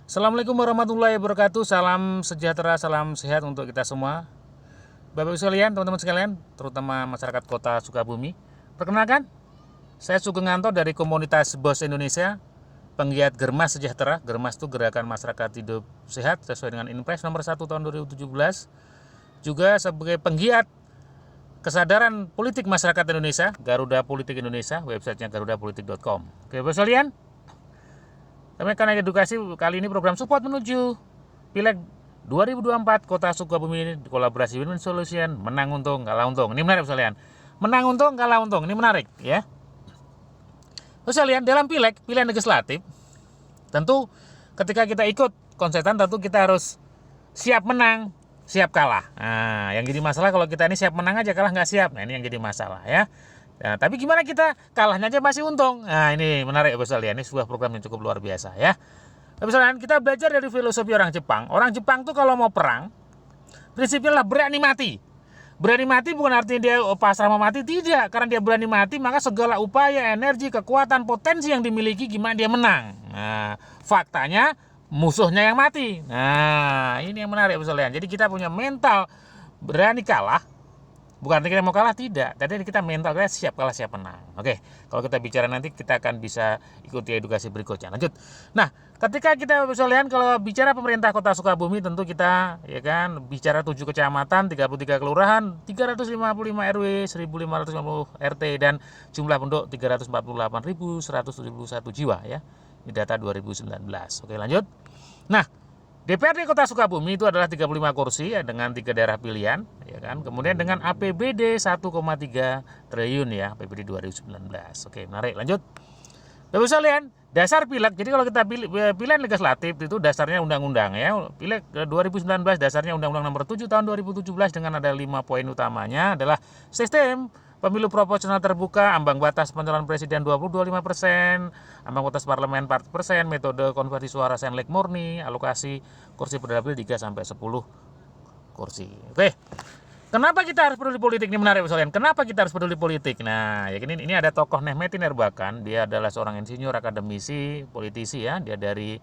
Assalamualaikum warahmatullahi wabarakatuh. Salam sejahtera, salam sehat untuk kita semua. Bapak Ibu sekalian, teman-teman sekalian, terutama masyarakat Kota Sukabumi. Perkenalkan, saya Sugeng Nganto dari komunitas BOS Indonesia, penggiat Germas Sejahtera. Germas itu Gerakan Masyarakat Hidup Sehat sesuai dengan Inpres nomor 1 tahun 2017. Juga sebagai penggiat kesadaran politik masyarakat Indonesia, Garuda Politik Indonesia, websitenya garudapolitik.com. Oke, Bapak sekalian, kami akan edukasi kali ini program support menuju Pileg 2024 Kota Sukabumi ini kolaborasi Win-Win Solution, menang untung kalah untung. Ini menarik sekalian. Menang untung kalah untung. Ini menarik ya. Terus sekalian, dalam Pileg, pilihan legislatif, tentu ketika kita ikut konsetan tentu kita harus siap menang, siap kalah. Nah, yang jadi masalah kalau kita ini siap menang aja kalah nggak siap. Nah, ini yang jadi masalah ya. Nah, tapi gimana kita kalahnya aja masih untung? Nah, ini menarik Bapak sekalian. Ini sebuah program yang cukup luar biasa ya. Bapak sekalian, kita belajar dari filosofi orang Jepang. Orang Jepang tuh kalau mau perang, prinsipnya lah berani mati. Berani mati bukan artinya dia pasrah mau mati, tidak. Karena dia berani mati, maka segala upaya, energi, kekuatan, potensi yang dimiliki gimana dia menang. Nah, faktanya musuhnya yang mati. Nah, ini yang menarik Bapak sekalian. Jadi kita punya mental berani kalah. Bukan artinya kita mau kalah, tidak. Tadi kita mental kita siap kalah, siap menang. Oke, kalau kita bicara nanti kita akan bisa ikuti edukasi berikutnya. Lanjut. Nah, ketika kita bisa lihat kalau bicara pemerintah Kota Sukabumi tentu kita ya kan bicara 7 kecamatan, 33 kelurahan, 355 RW, 1550 RT dan jumlah penduduk 348.171 jiwa ya. Ini data 2019. Oke, lanjut. Nah, DPRD Kota Sukabumi itu adalah 35 kursi ya, dengan 3 daerah pilihan ya kan. Kemudian dengan APBD 1,3 triliun ya, APBD 2019. Oke, menarik. Lanjut. Bapak sekalian, dasar pileg. Jadi kalau kita pilihan legislatif itu dasarnya undang-undang ya. Pileg 2019 dasarnya Undang-Undang Nomor 7 tahun 2017 dengan ada 5 poin utamanya adalah sistem pemilu proporsional terbuka, ambang batas pencalonan presiden 20-25%, ambang batas parlemen 4%, metode konversi suara senlek murni, alokasi kursi perdapil 3 sampai 10 kursi. Oke. Kenapa kita harus peduli politik? Ini menarik sekalian. Kenapa kita harus peduli politik? Nah, ya ini ada tokoh Nehmetin Erbakan. Dia adalah seorang insinyur, akademisi, politisi ya. Dia dari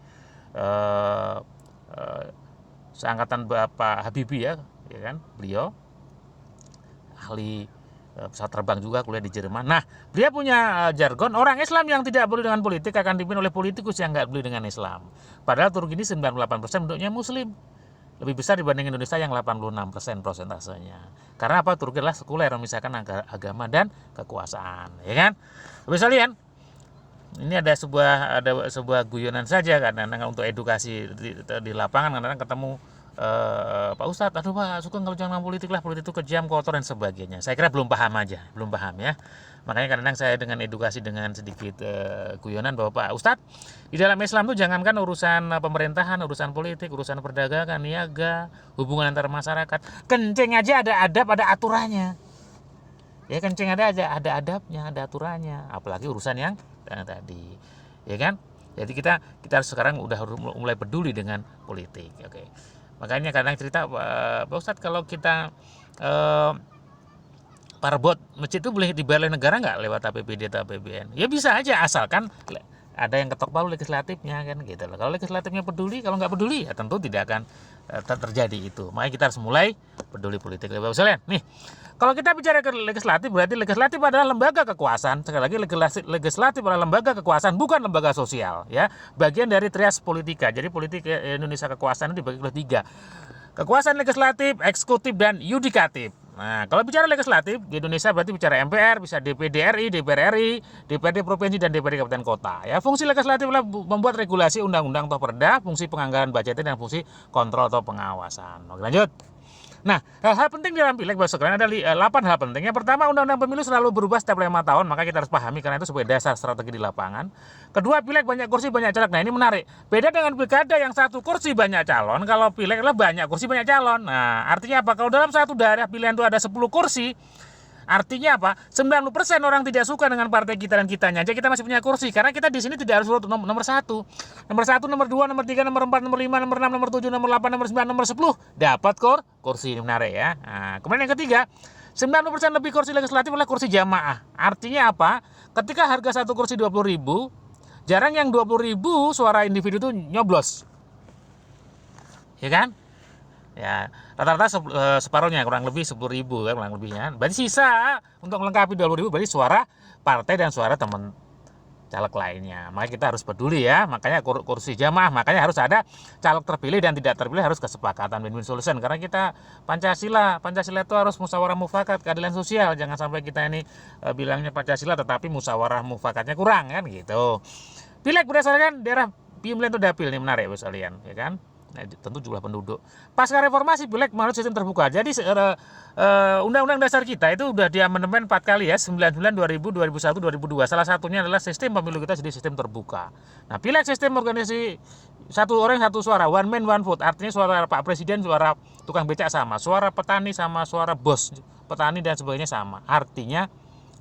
seangkatan Bapak Habibie ya kan? Beliau ahli pesawat terbang juga, kuliah di Jerman. Nah, dia punya jargon, orang Islam yang tidak peduli dengan politik akan dipimpin oleh politikus yang nggak peduli dengan Islam. Padahal Turki ini 98% penduduknya Muslim. Lebih besar dibanding Indonesia yang 86% prosentasenya. Karena apa? Turki adalah sekuler, memisahkan agama dan kekuasaan, ya kan? Bisa lihat, ini ada sebuah guyonan saja kadang-kadang untuk edukasi di lapangan, kadang-kadang ketemu Pak Ustadz, aduh Pak, suka kalau jangan politik lah, politik itu kejam, kotor dan sebagainya. Saya kira belum paham ya. Makanya kadang-kadang saya dengan edukasi dengan sedikit guyonan bahwa Pak Ustadz, di dalam Islam itu jangankan urusan pemerintahan, urusan politik, urusan perdagangan, niaga, hubungan antar masyarakat, kencing aja ada adab, ada aturannya. Ya kencing ada adabnya, ada aturannya. Apalagi urusan yang tadi, ya kan? Jadi kita sekarang udah mulai peduli dengan politik. Oke. Makanya kadang cerita Pak Ustadz, kalau kita parbot masjid itu boleh dibayar oleh negara nggak lewat APBD atau APBN? Ya bisa aja, asalkan ada yang ketok palu legislatifnya kan gitu loh. Kalau legislatifnya peduli, kalau nggak peduli ya tentu tidak akan terjadi itu. Makanya kita harus mulai peduli politik. Bapak sekalian, nih kalau kita bicara ke legislatif, berarti legislatif adalah lembaga kekuasaan. Sekali lagi, legislatif adalah lembaga kekuasaan, bukan lembaga sosial ya. Bagian dari trias politika. Jadi politik Indonesia kekuasaan itu dibagi oleh 3. Kekuasaan legislatif, eksekutif, dan yudikatif. Nah, kalau bicara legislatif di Indonesia berarti bicara MPR, bisa DPD RI, DPR RI, DPRD provinsi dan DPRD kabupaten kota. Ya, fungsi legislatif adalah membuat regulasi undang-undang atau perda, fungsi penganggaran budgeting dan fungsi kontrol atau pengawasan. Oke, lanjut. Nah, hal-hal penting di dalam pileg Bapak sekalian ada 8 hal penting. Yang pertama, undang-undang pemilu selalu berubah setiap 5 tahun, maka kita harus pahami karena itu sebagai dasar strategi di lapangan. Kedua, pileg banyak kursi banyak caleg. Nah, ini menarik. Beda dengan pilkada yang 1 kursi banyak calon, kalau pileg adalah banyak kursi banyak calon. Nah, artinya apa? Kalau dalam satu daerah pilihan itu ada 10 kursi, artinya apa? 90% orang tidak suka dengan partai kita dan kitanya aja kita masih punya kursi. Karena kita di sini tidak harus nomor 1. Nomor 1, nomor 2, nomor 3, nomor 4, nomor 5, nomor 6, nomor 7, nomor 8, nomor 9, nomor 10 dapat kursi. Ini menarik ya. Nah, kemudian yang ketiga, 90% lebih kursi legislatif adalah kursi jamaah. Artinya apa? Ketika harga satu kursi 20.000, jarang yang 20.000 suara individu itu nyoblos. ya kan? Ya, rata-rata separuhnya kurang lebih 10.000 kan, kurang lebihnya. Berarti sisa untuk melengkapi 20.000 berarti suara partai dan suara teman caleg lainnya. Makanya kita harus peduli ya. Makanya kursi jamaah, makanya harus ada caleg terpilih dan tidak terpilih, harus kesepakatan win-win solution. Karena kita Pancasila itu harus musyawarah mufakat, keadilan sosial. Jangan sampai kita ini bilangnya Pancasila tetapi musyawarah mufakatnya kurang kan gitu. Pileg berdasarkan daerah pemilihan itu dapil, ini menarik bos kalian, ya kan? Nah, tentu jumlah penduduk. Pasca reformasi pileg menurut sistem terbuka. Jadi Undang-Undang Dasar kita itu udah diamandemen 4 kali ya, 99, 2000, 2001, 2002. Salah satunya adalah sistem pemilu kita jadi sistem terbuka. Nah, pileg sistem organisasi satu orang satu suara, one man one vote. Artinya suara Pak Presiden, suara tukang becak sama, suara petani sama suara bos petani dan sebagainya sama. Artinya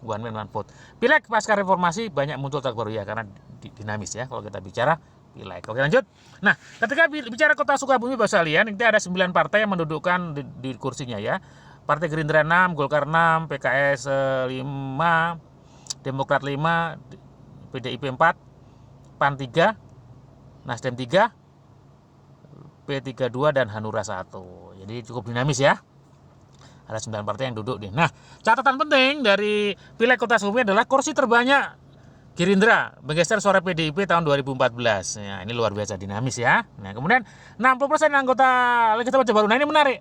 one man one vote. Pileg pasca reformasi banyak muncul caleg baru ya, karena dinamis ya kalau kita bicara pileg. Oke, lanjut. Nah, ketika bicara Kota Sukabumi Bapak sekalian, ini ada 9 partai yang mendudukkan di kursinya ya. Partai Gerindra 6, Golkar 6, PKS 5, Demokrat 5, PDIP 4, PAN 3, Nasdem 3, P32 dan Hanura 1. Jadi cukup dinamis ya. Ada 9 partai yang duduk nih. Nah, catatan penting dari pileg Kota Sukabumi adalah kursi terbanyak Gerindra menggeser suara PDIP tahun 2014. Ya, ini luar biasa dinamis ya. Nah, kemudian 60% anggota legislatif baru. Nah, ini menarik.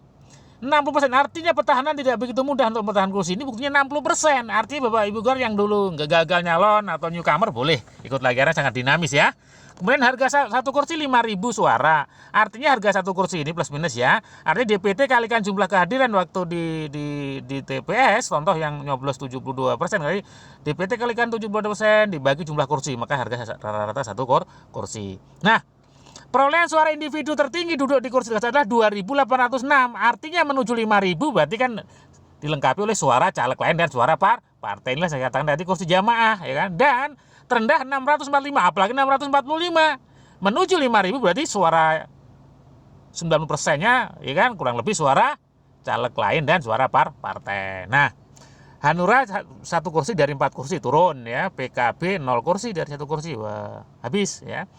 60% artinya petahana tidak begitu mudah untuk bertahan kursi. Ini buktinya 60%. Artinya Bapak Ibu Gor yang dulu nggak gagal nyalon atau newcomer boleh ikut lagi karena sangat dinamis ya. Kemudian harga satu kursi 5.000 suara. Artinya harga satu kursi ini plus minus ya. Artinya DPT kalikan jumlah kehadiran waktu di TPS, contoh yang nyoblos 72%, kali DPT kalikan 72% dibagi jumlah kursi, maka harga rata-rata satu kursi. Nah, perolehan suara individu tertinggi duduk di kursi adalah 2.806. Artinya menuju 5.000 berarti kan dilengkapi oleh suara caleg lain dan suara partai. Inilah saya katakan tadi kursi jamaah ya kan. Dan terendah 645, apalagi 645. Menuju 5.000 berarti suara 90%-nya ya kan kurang lebih suara caleg lain dan suara partai. Nah, Hanura 1 kursi dari 4 kursi turun ya, PKB 0 kursi dari 1 kursi. Wah, habis ya.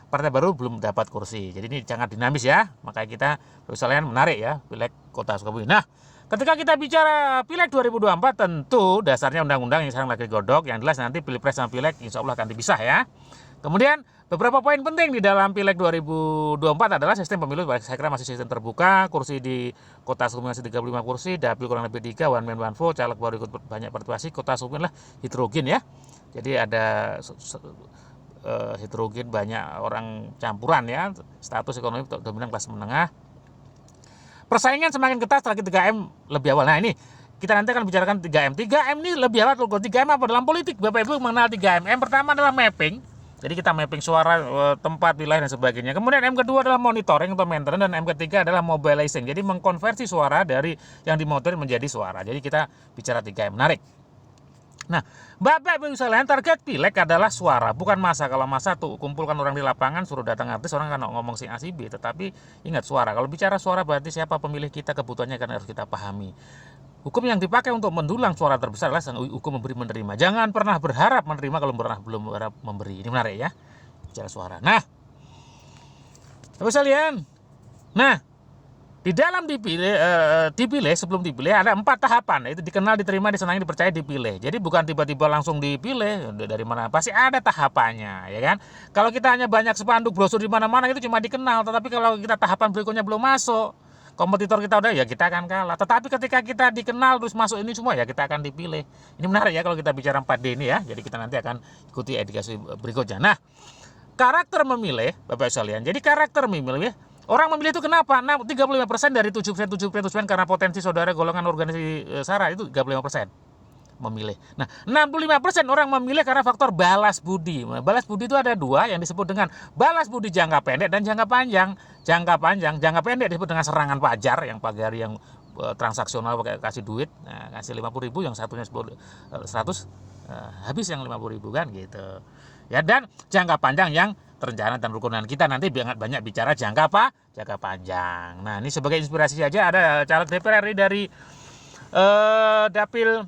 Partai baru belum dapat kursi. Jadi ini sangat dinamis ya. Makanya kita misalnya menarik ya pileg Kota Sukabumi. Nah, ketika kita bicara pileg 2024 tentu dasarnya undang-undang yang sekarang lagi godok. Yang jelas nanti pilpres sama pileg insya Allah akan dipisah ya. Kemudian beberapa poin penting di dalam pileg 2024 adalah sistem pemilu. Saya kira masih sistem terbuka. Kursi di Kota Sukabumi masih 35 kursi. Dapil kurang lebih 3, one man one vote. Caleg baru ikut banyak partisipasi. Kota Sukabumi lah heterogen ya. Jadi ada heterogen, banyak orang campuran ya, status ekonomi dominan kelas menengah. Persaingan semakin ketat setelah 3M lebih awal. Nah, ini kita nanti akan bicarakan 3M. 3M ini lebih awal. 3M apa dalam politik? Bapak Ibu mengenal 3M. M pertama adalah mapping. Jadi kita mapping suara, tempat, wilayah dan sebagainya. Kemudian M kedua adalah monitoring atau maintenance, dan M ketiga adalah mobilizing. Jadi mengkonversi suara dari yang dimonitoring menjadi suara. Jadi kita bicara 3M. Menarik. Nah, Bapak Ibu sekalian, target pileg adalah suara, bukan masa. Kalau masa tuh kumpulkan orang di lapangan, suruh datang artis, orang kan ngomong si A si B. Tetapi ingat suara. Kalau bicara suara berarti siapa pemilih kita, kebutuhannya kan harus kita pahami. Hukum yang dipakai untuk mendulang suara terbesar adalah hukum memberi menerima. Jangan pernah berharap menerima kalau belum berharap memberi. Ini menarik ya, bicara suara. Nah, Bapak sekalian, nah di dalam dipilih sebelum dipilih ada 4 tahapan. Itu dikenal, diterima, disenangi, dipercaya, dipilih. Jadi bukan tiba-tiba langsung dipilih dari mana, pasti ada tahapannya ya kan. Kalau kita hanya banyak spanduk brosur di mana-mana itu cuma dikenal, tetapi kalau kita tahapan berikutnya belum masuk, kompetitor kita udah, ya kita akan kalah. Tetapi ketika kita dikenal terus masuk ini semua, ya kita akan dipilih. Ini menarik ya kalau kita bicara 4D ini ya. Jadi kita nanti akan ikuti edukasi berikutnya. Nah, karakter memilih Bapak sekalian. Jadi karakter memilih, orang memilih itu kenapa? Nah, 35% dari 7% karena potensi saudara golongan organisasi SARA itu 35% memilih. Nah, 65% orang memilih karena faktor balas budi. Balas budi itu ada 2 yang disebut dengan balas budi jangka pendek dan jangka panjang. Jangka pendek disebut dengan serangan pajar, yang pagi hari yang transaksional pakai kasih duit, nah, kasih 50.000, yang satunya 100, habis yang 50.000 kan gitu. Ya, dan jangka panjang yang terencana dan rukunan. Kita nanti banyak bicara jangka panjang. Nah, ini sebagai inspirasi saja, ada caleg DPR RI dari Dapil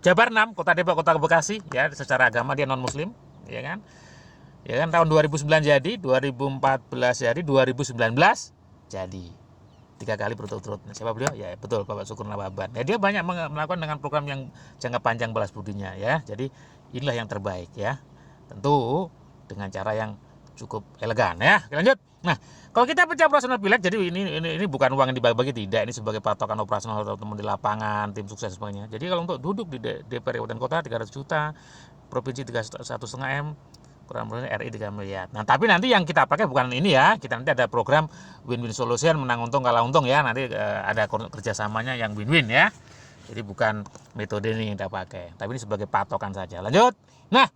Jabar 6, Kota Depok, Kota Bekasi ya, secara agama dia non muslim ya kan. Ya kan tahun 2009 jadi, 2014 jadi, 2019 jadi. 3 kali berturut-turut. Nah, siapa beliau? Ya betul, Bapak Syukur Nawaban. Ya, dia banyak melakukan dengan program yang jangka panjang balas budinya ya. Jadi inilah yang terbaik ya. Tentu dengan cara yang cukup elegan ya. Oke, lanjut. Nah, kalau kita pecah operasional pileg, jadi ini bukan uang yang dibagi-bagi, tidak. Ini sebagai patokan operasional teman-teman di lapangan, tim sukses semuanya. Jadi kalau untuk duduk di DPR Kabupaten Kota 300 juta, provinsi 1,5 M, kurang lebih RI 3 miliar. Nah, tapi nanti yang kita pakai bukan ini ya. Kita nanti ada program win-win solution, menang untung kalah untung ya. Nanti ada kerjasamanya yang win-win ya. Jadi bukan metode ini yang kita pakai. Tapi ini sebagai patokan saja. Lanjut. Nah,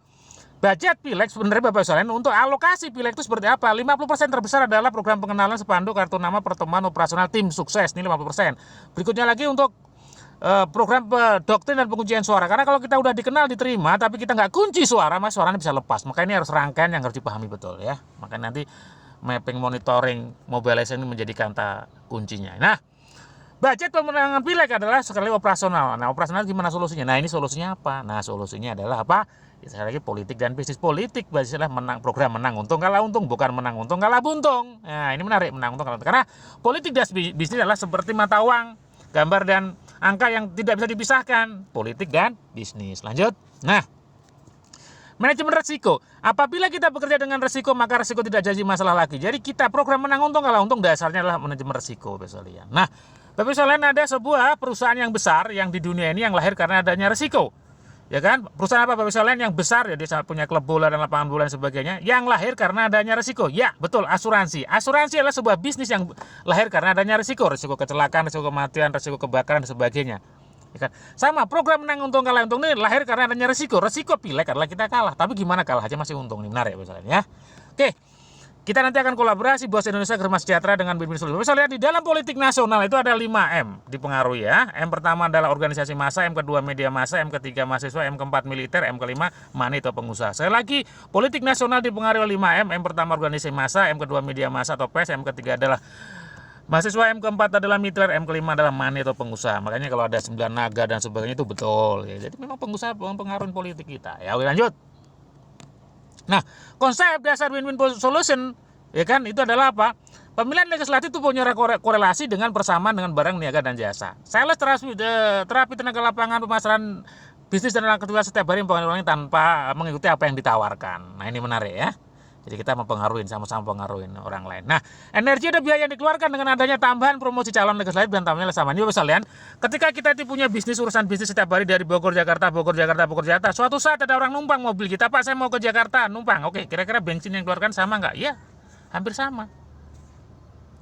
budget pileg sebenarnya Bapak sekalian untuk alokasi pileg itu seperti apa? 50% terbesar adalah program pengenalan spanduk kartu nama pertemuan operasional tim sukses. Ini 50%. Berikutnya lagi untuk program doktrin dan penguncian suara, karena kalau kita udah dikenal diterima tapi kita nggak kunci suara, mas suaranya bisa lepas. Maka ini harus rangkaian yang harus dipahami betul ya. Maka nanti mapping, monitoring, mobilization ini menjadi kata kuncinya. Nah, budget pemenangan pileg adalah sekali operasional. Nah, operasional gimana solusinya? Nah, ini solusinya apa? Nah, solusinya adalah apa? Sekali lagi politik dan bisnis. Politik basisnya menang, program menang untung kalah untung, bukan menang untung kalah buntung. Nah, ini menarik, menang untung kalah untung. Karena politik dan bisnis adalah seperti mata uang, gambar dan angka yang tidak bisa dipisahkan, politik dan bisnis. Lanjut. Nah, manajemen resiko. Apabila kita bekerja dengan resiko, maka resiko tidak jadi masalah lagi. Jadi kita program menang untung kalah untung dasarnya adalah manajemen resiko, Bapak sekalian. Nah, Bapak sekalian, ada sebuah perusahaan yang besar yang di dunia ini yang lahir karena adanya resiko. Ya kan? Perusahaan apa Bapak sekalian yang besar, ya dia punya klub bola dan lapangan bola dan sebagainya, yang lahir karena adanya resiko. Ya, betul, asuransi. Asuransi adalah sebuah bisnis yang lahir karena adanya resiko kecelakaan, resiko kematian, resiko kebakaran dan sebagainya. Ya kan? Sama, program menang untung kalah untung ini lahir karena adanya resiko. Resiko pileg adalah kita kalah, tapi gimana kalah aja masih untung. Ini menarik Bapak sekalian ya. Oke. Kita nanti akan kolaborasi Bos Indonesia Germa Sejahtera dengan win-win solution. Bisa lihat di dalam politik nasional itu ada 5M dipengaruhi ya. M pertama adalah organisasi massa, M kedua media massa, M ketiga mahasiswa, M keempat militer, M kelima money atau pengusaha. Sekali lagi, politik nasional dipengaruhi oleh 5M. M pertama organisasi massa, M kedua media massa atau pers, M ketiga adalah mahasiswa, M keempat adalah militer, M kelima adalah money atau pengusaha. Makanya kalau ada 9 naga dan sebagainya itu betul ya. Jadi memang pengusaha mempengaruhi politik kita. Ya, oke, lanjut. Nah, konsep dasar win-win solution ya kan itu adalah apa? Pemilihan legislatif itu punya korelasi dengan persamaan dengan barang, niaga dan jasa. Sales terapi tenaga lapangan, pemasaran bisnis dan aktivitas setiap hari mempengaruhi tanpa mengikuti apa yang ditawarkan. Nah, ini menarik ya. Jadi kita mempengaruhi, sama-sama mempengaruhi orang lain. Nah, energi dan biaya yang dikeluarkan dengan adanya tambahan promosi calon legislatif dan tampaknya sama. Ini Bapak sekalian, ketika kita itu punya bisnis, urusan bisnis setiap hari dari Bogor, Jakarta, Bogor, Jakarta, Bogor, Jakarta. Suatu saat ada orang numpang mobil kita, Pak saya mau ke Jakarta, numpang. Oke, kira-kira bensin yang dikeluarkan sama nggak? Iya, hampir sama.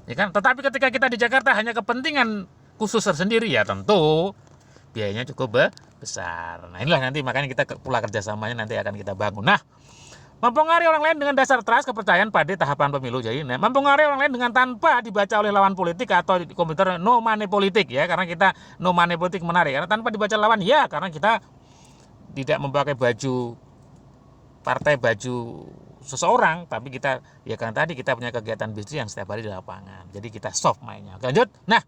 Ya kan? Tetapi ketika kita di Jakarta hanya kepentingan khusus tersendiri, ya tentu biayanya cukup besar. Nah, inilah nanti makanya kita pula kerjasamanya nanti akan kita bangun. Nah, mempengaruhi orang lain dengan dasar trust kepercayaan pada tahapan pemilu. Jadi mempengaruhi orang lain dengan tanpa dibaca oleh lawan politik atau di komputer no money politik ya, karena kita no money politik menarik karena tanpa dibaca lawan ya, karena kita tidak memakai baju partai, baju seseorang, tapi kita ya kan tadi kita punya kegiatan bisnis yang setiap hari di lapangan. Jadi kita soft mainnya. Lanjut. Nah,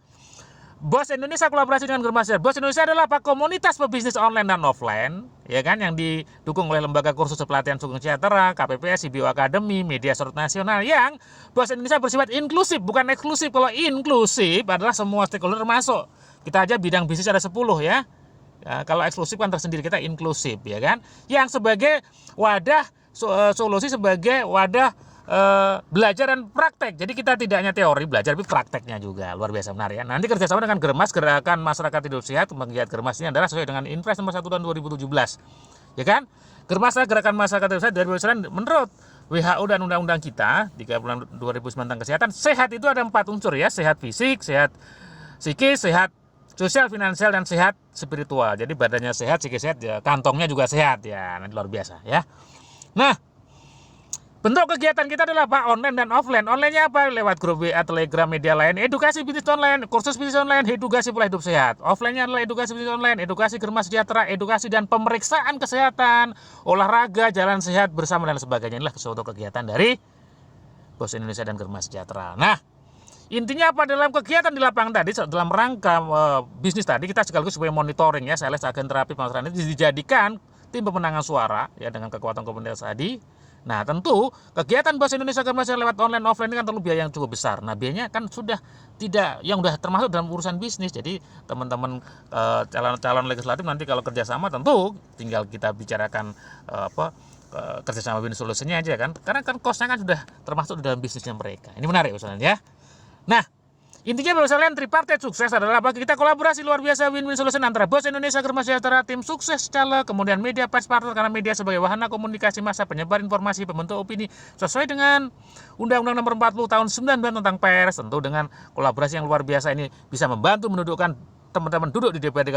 Bos Indonesia kolaborasi dengan Germa Sejahtera. Bos Indonesia adalah apa? Komunitas pebisnis online dan offline, ya kan, yang didukung oleh lembaga kursus pelatihan Sugeng Sejahtera, KPPS, Bio Academy, Media Sosial Nasional, yang Bos Indonesia bersifat inklusif, bukan eksklusif. Kalau inklusif adalah semua stakeholder masuk. Kita aja bidang bisnis ada 10 ya. Ya, kalau eksklusif kan tersendiri, kita inklusif ya kan. Yang sebagai wadah solusi, sebagai wadah belajar dan praktek. Jadi kita tidak hanya teori belajar, tapi prakteknya juga. Luar biasa benar ya. Nanti kerjasama dengan Germas, Gerakan Masyarakat Hidup Sehat. Penggiat Germas ini adalah sesuai dengan Inpres nomor 1 tahun 2017. Ya kan? Germas, Gerakan Masyarakat Hidup Sehat 2009 menurut WHO dan undang-undang kita 30 2009 tentang kesehatan, sehat itu ada 4 unsur ya. Sehat fisik, sehat psikis, sehat sosial, finansial, dan sehat spiritual. Jadi badannya sehat, psikis sehat, ya, kantongnya juga sehat ya. Nanti luar biasa ya. Nah, bentuk kegiatan kita adalah apa? Online dan offline. Online-nya apa? Lewat grup WA, Telegram, media lain, edukasi bisnis online, kursus bisnis online, edukasi pola hidup sehat. Offline-nya adalah edukasi bisnis online, edukasi Germa Sejahtera, edukasi dan pemeriksaan kesehatan, olahraga, jalan sehat bersama dan sebagainya. Inilah suatu kegiatan dari Bos Indonesia dan Germa Sejahtera. Nah, intinya apa dalam kegiatan di lapangan tadi, dalam rangka bisnis tadi, kita sekaligus sebagai monitoring ya, sales, agen terapi, pemasaran ini dijadikan tim pemenangan suara ya dengan kekuatan komunitas tadi. Nah, tentu kegiatan Bahasa Indonesia Kemas lewat online offline ini kan perlu biaya yang cukup besar. Nah, biayanya kan sudah tidak yang udah termasuk dalam urusan bisnis. Jadi teman-teman calon-calon legislatif nanti kalau kerjasama tentu tinggal kita bicarakan kerjasama win solutionnya aja kan. Karena kan costnya kan sudah termasuk di dalam bisnisnya mereka. Ini menarik misalnya ya. Nah, intinya Bapak sekalian, tripartite sukses adalah bagi kita kolaborasi luar biasa win-win solution antara Bos Indonesia Germas Sejahtera, tim sukses caleg, kemudian media pers partner karena media sebagai wahana komunikasi massa penyebar informasi, pembentuk opini sesuai dengan Undang-Undang Nomor 40 Tahun 99 tentang pers. Tentu dengan kolaborasi yang luar biasa ini bisa membantu mendudukkan teman-teman duduk di DPRD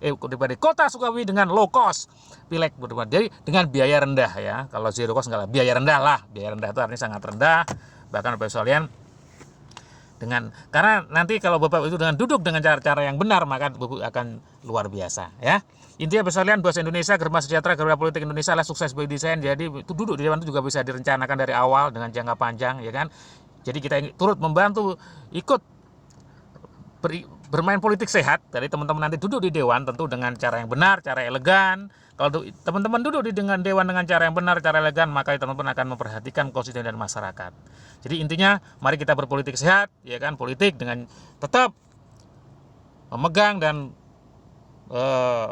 DPRD Kota Sukabumi dengan low cost pileg, jadi dengan biaya rendah ya. Kalau zero cost enggak lah, biaya rendah lah. Biaya rendah itu artinya sangat rendah. Bahkan Bapak sekalian, karena nanti kalau Bapak itu dengan duduk dengan cara-cara yang benar maka akan luar biasa ya. Intinya Bapak sekalian, Bahasa Indonesia Germas Sejahtera Gerak Politik Indonesia lah sukses by design. Jadi itu duduk di dewan itu juga bisa direncanakan dari awal dengan jangka panjang ya kan. Jadi kita turut membantu ikut bermain politik sehat. Dari teman-teman nanti duduk di dewan tentu dengan cara yang benar, cara elegan. Kalau teman-teman duduk dengan dewan dengan cara yang benar, cara elegan, maka teman-teman akan memperhatikan konstituen dan masyarakat. Jadi intinya, mari kita berpolitik sehat, ya kan, politik dengan tetap memegang dan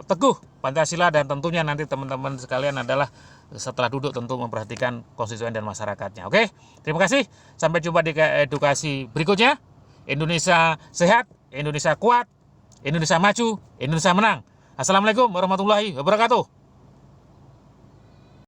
teguh Pancasila, dan tentunya nanti teman-teman sekalian adalah setelah duduk tentu memperhatikan konstituen dan masyarakatnya. Oke, terima kasih. Sampai jumpa di edukasi berikutnya. Indonesia sehat, Indonesia kuat, Indonesia maju, Indonesia menang. Assalamualaikum warahmatullahi wabarakatuh.